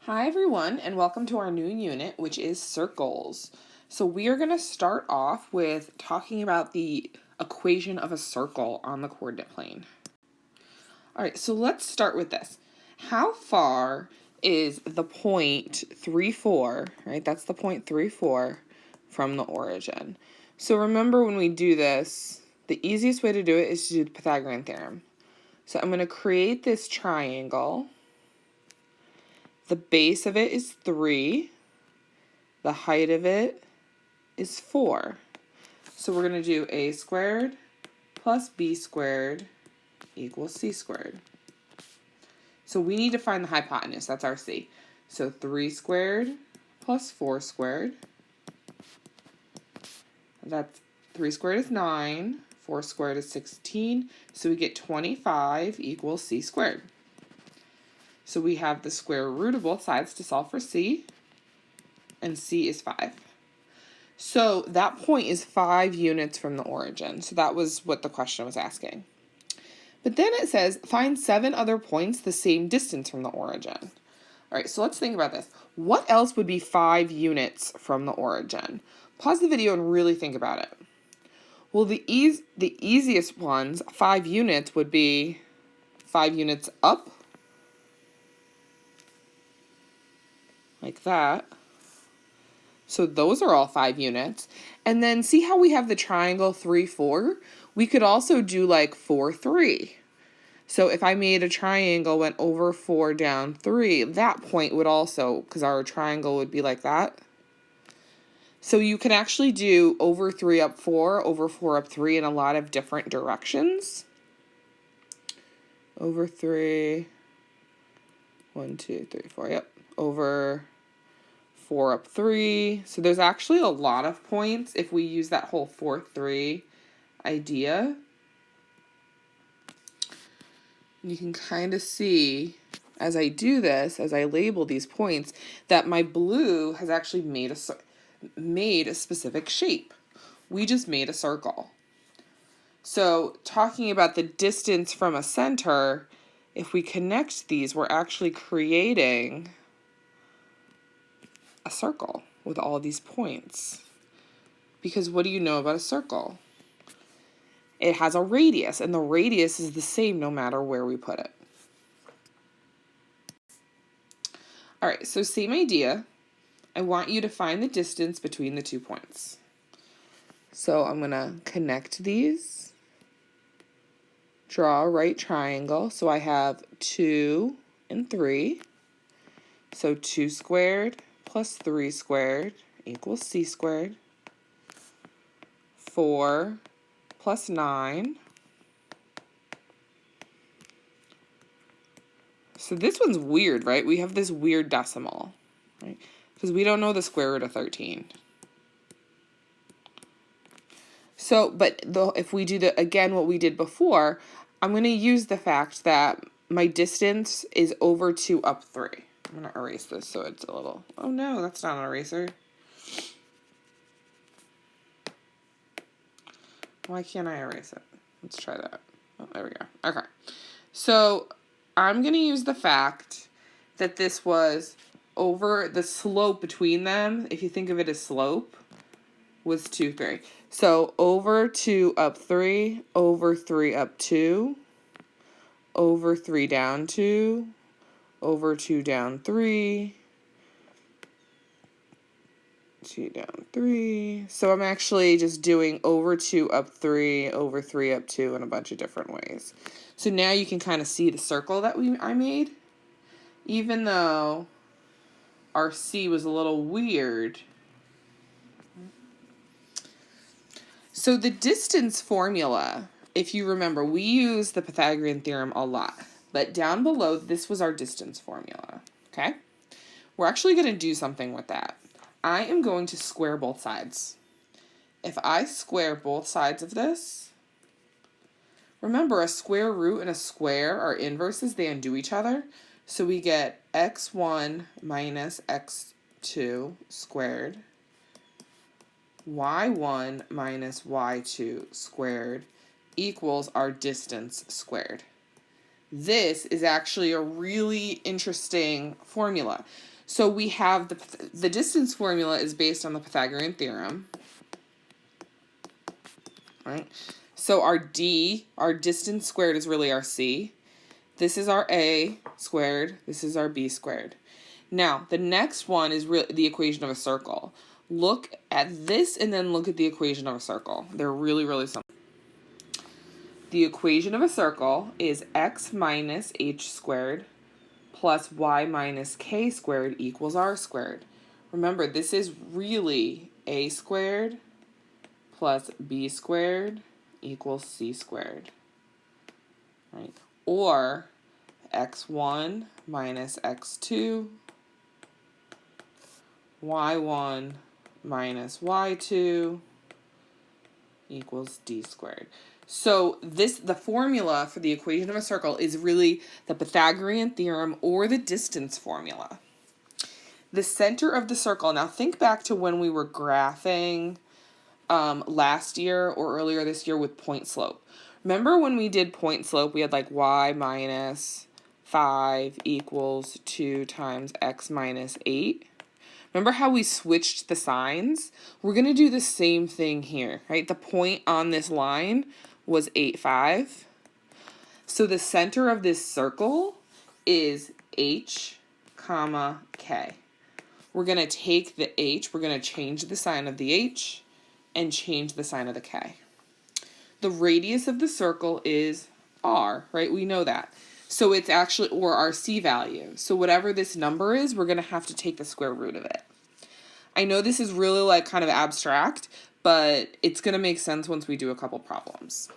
Hi everyone, and welcome to our new unit, which is circles. So we are going to start off with talking about the equation of a circle on the coordinate plane. All right, so let's start with this. How far is the point 3, 4, right? That's the point 3, 4 from the origin. So remember when we do this, the easiest way to do it is to do the Pythagorean theorem. So I'm going to create this triangle. The base of it is 3. The height of it is 4. So we're going to do a squared plus b squared equals c squared. So we need to find the hypotenuse. That's our c. So 3 squared plus 4 squared. That's 3 squared is 9. 4 squared is 16. So we get 25 equals c squared. So we have the square root of both sides to solve for c. And c is 5. So that point is 5 units from the origin. So that was what the question was asking. But then it says, find 7 other points the same distance from the origin. All right, so let's think about this. What else would be 5 units from the origin? Pause the video and really think about it. Well, the easiest ones, 5 units, would be 5 units up, like that. So those are all 5 units. And then see how we have the triangle 3, 4? We could also do like 4, 3. So if I made a triangle, went over 4, down 3, that point would also, because our triangle would be like that. So you can actually do over 3 up 4, over 4 up 3 in a lot of different directions. Over 3, 1, 2, 3, 4, yep. Over 4 up 3. So there's actually a lot of points if we use that whole 4, 3 idea. You can kind of see as I do this, as I label these points, that my blue has actually made a specific shape. We just made a circle. So talking about the distance from a center, if we connect these, we're actually creating a circle with all these points. Because what do you know about a circle? It has a radius, and the radius is the same no matter where we put it. All right, so same idea. I want you to find the distance between the 2 points. So I'm going to connect these, draw a right triangle. So I have 2 and 3. So 2 squared plus 3 squared equals c squared. 4 plus 9. So this one's weird, right? We have this weird decimal, right? Because we don't know the square root of 13. So, but if we do again what we did before, I'm going to use the fact that my distance is over 2 up 3. I'm going to erase this so it's a little, oh no, that's not an eraser. Why can't I erase it? Let's try that. Oh, there we go. Okay. So I'm going to use the fact that this was over the slope between them. If you think of it as slope, was 2, 3. So over 2 up 3, over 3 up 2, over 3 down 2, over 2 down 3, 2 down 3. So I'm actually just doing over 2 up 3, over 3 up 2 in a bunch of different ways. So now you can kind of see the circle that I made. Even though our C was a little weird. So the distance formula, if you remember, we use the Pythagorean theorem a lot. But down below, this was our distance formula, okay? We're actually going to do something with that. I am going to square both sides. If I square both sides of this, remember a square root and a square are inverses, they undo each other. So we get x1 minus x2 squared, y1 minus y2 squared equals our distance squared. this is actually a really interesting formula. So we have the distance formula is based on the Pythagorean theorem, right? So our D, our distance squared, is really our C. This is our A squared. This is our B squared. Now, the next one is the equation of a circle. Look at this and then look at the equation of a circle. They're really, really similar. The equation of a circle is x minus h squared plus y minus k squared equals r squared. Remember, this is really a squared plus b squared equals c squared, right? Or x1 minus x2, y1 minus y2 equals d squared. So the formula for the equation of a circle is really the Pythagorean theorem or the distance formula. The center of the circle, now think back to when we were graphing last year or earlier this year with point slope. Remember when we did point slope, we had like y minus 5 equals 2 times x minus 8? Remember how we switched the signs? We're going to do the same thing here, right? The point on this line was 8, 5. So the center of this circle is h, comma, k. We're going to take the h, we're going to change the sign of the h, and change the sign of the k. The radius of the circle is r, right? We know that. So it's actually, or our c value. So whatever this number is, we're going to have to take the square root of it. I know this is really like kind of abstract, but it's going to make sense once we do a couple problems.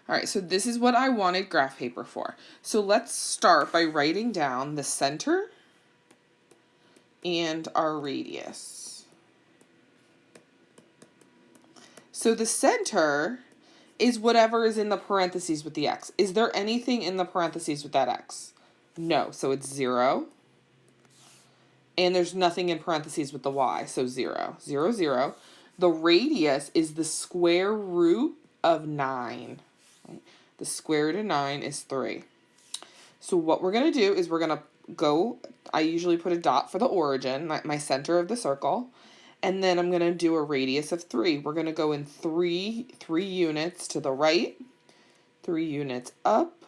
All right, so this is what I wanted graph paper for. So let's start by writing down the center and our radius. So the center is whatever is in the parentheses with the x. Is there anything in the parentheses with that x? No, so it's 0. And there's nothing in parentheses with the y, so 0. 0, 0. The radius is the square root of 9. Right? The square root of 9 is 3. So what we're going to do is we're going to go, I usually put a dot for the origin, my center of the circle, and then I'm going to do a radius of 3. We're going to go in 3 units to the right, 3 units up,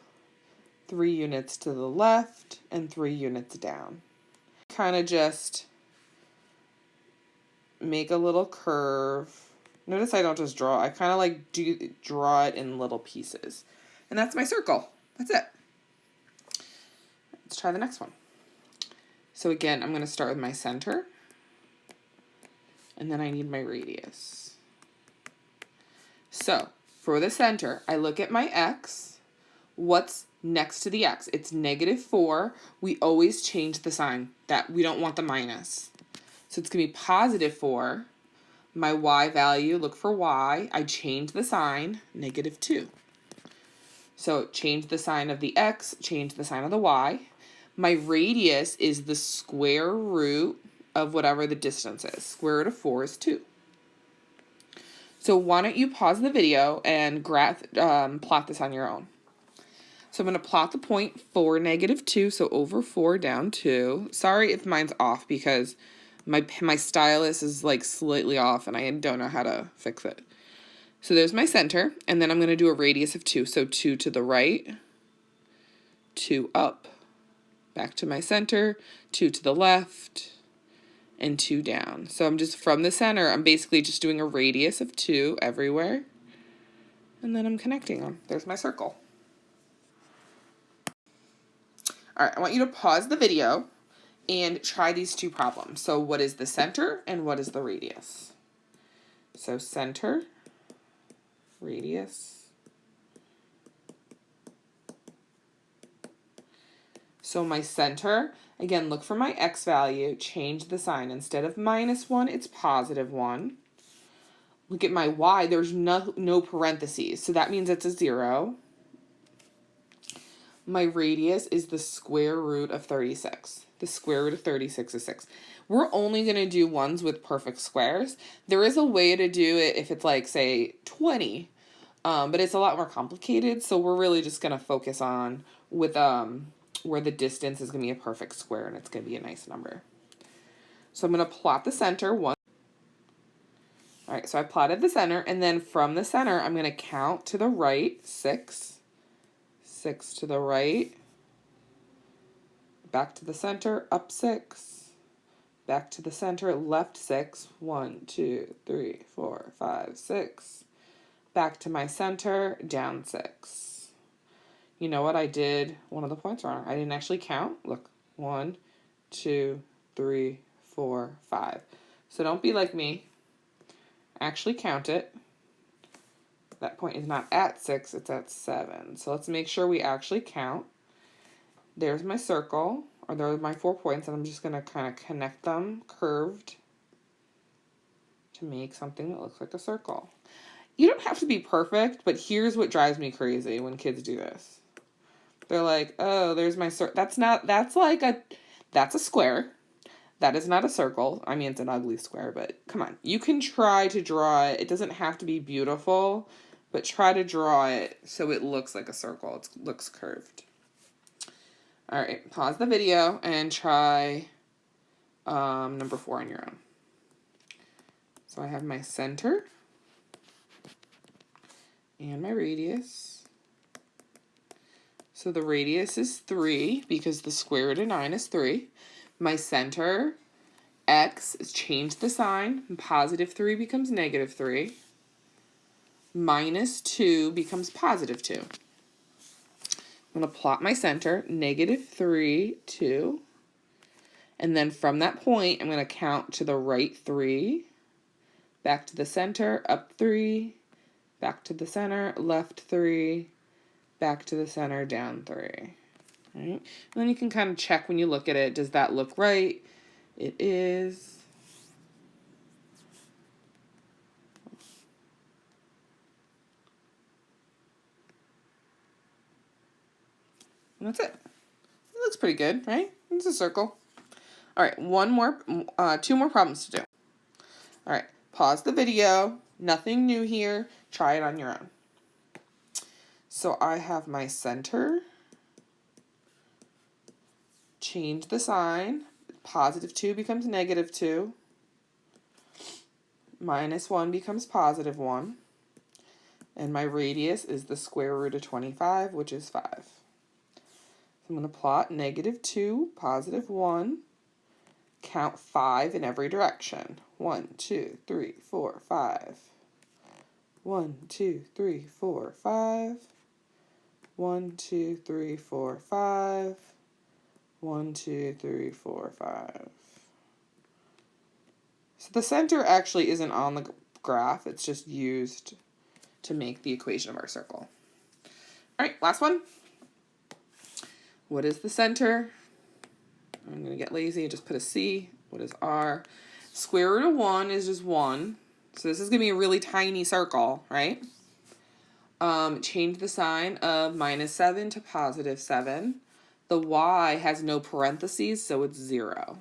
3 units to the left, and 3 units down. Kind of just make a little curve. Notice I don't just draw. I kind of like draw it in little pieces. And that's my circle. That's it. Let's try the next one. So again, I'm going to start with my center. And then I need my radius. So for the center, I look at my x. What's next to the x? It's -4. We always change the sign. That we don't want the minus. So it's going to be +4. My y value, look for y. I change the sign, -2. So change the sign of the x, change the sign of the y. My radius is the square root of whatever the distance is. Square root of 4 is 2. So why don't you pause the video and plot this on your own. So I'm going to plot the point for -2, so over 4 down 2. Sorry if mine's off because my stylus is like slightly off and I don't know how to fix it. So there's my center, and then I'm going to do a radius of 2. So 2 to the right, 2 up, back to my center, 2 to the left, and 2 down. So I'm just from the center, I'm basically just doing a radius of 2 everywhere, and then I'm connecting them. There's my circle. All right, I want you to pause the video and try these two problems. So what is the center and what is the radius? So center, radius. So my center, again, look for my x value, change the sign. Instead of -1, it's +1. Look at my y, there's no parentheses, so that means it's a 0. My radius is the square root of 36. The square root of 36 is 6. We're only going to do ones with perfect squares. There is a way to do it if it's like, say, 20. But it's a lot more complicated, so we're really just going to focus on with where the distance is going to be a perfect square and it's going to be a nice number. So I'm going to plot the center one. All right, so I plotted the center, and then from the center, I'm going to count to the right, 6, 6 to the right, back to the center, up 6, back to the center, left 6, 1, 2, 3, 4, 5, 6, back to my center, down 6. You know what? I did one of the points wrong. I didn't actually count. Look, 1, 2, 3, 4, 5. So don't be like me. Actually count it. That point is not at 6, it's at 7. So let's make sure we actually count. There's my circle, or there are my 4 points, and I'm just going to kind of connect them curved to make something that looks like a circle. You don't have to be perfect, but here's what drives me crazy when kids do this. They're like, oh, there's my circle. That's a square. That is not a circle. I mean, it's an ugly square, but come on. You can try to draw it. It doesn't have to be beautiful, but try to draw it so it looks like a circle. It looks curved. All right, pause the video and try number 4 on your own. So I have my center and my radius. So the radius is 3 because the square root of 9 is 3. My center, x, change the sign. Positive 3 becomes negative 3. Minus 2 becomes positive 2. I'm going to plot my center, negative 3, 2. And then from that point, I'm going to count to the right 3. Back to the center, up 3. Back to the center, left 3. Back to the center, down 3. Right? And then you can kind of check when you look at it, does that look right? It is. And that's it. It looks pretty good, right? It's a circle. All right, 2 more problems to do. All right, pause the video. Nothing new here. Try it on your own. So I have my center. Change the sign. Positive 2 becomes negative 2. Minus 1 becomes positive 1. And my radius is the square root of 25, which is 5. So I'm going to plot negative 2, positive 1. Count 5 in every direction. 1, 2, 3, 4, 5. 1, 2, 3, 4, 5. 1, 2, 3, 4, 5. 1, 2, 3, 4, 5. So the center actually isn't on the graph. It's just used to make the equation of our circle. All right, last one. What is the center? I'm going to get lazy and just put a C. What is R? Square root of 1 is just 1. So this is going to be a really tiny circle, right? Change the sign of minus 7 to positive 7. The y has no parentheses, so it's 0.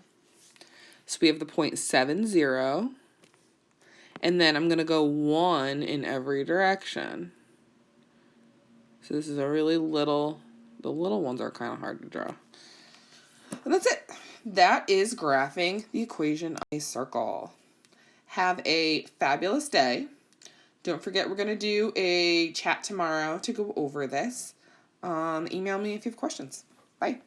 So we have the point 7, 0. And then I'm going to go 1 in every direction. So this is a really little, the little ones are kind of hard to draw. And that's it. That is graphing the equation of a circle. Have a fabulous day. Don't forget we're going to do a chat tomorrow to go over this. Email me if you have questions. Bye.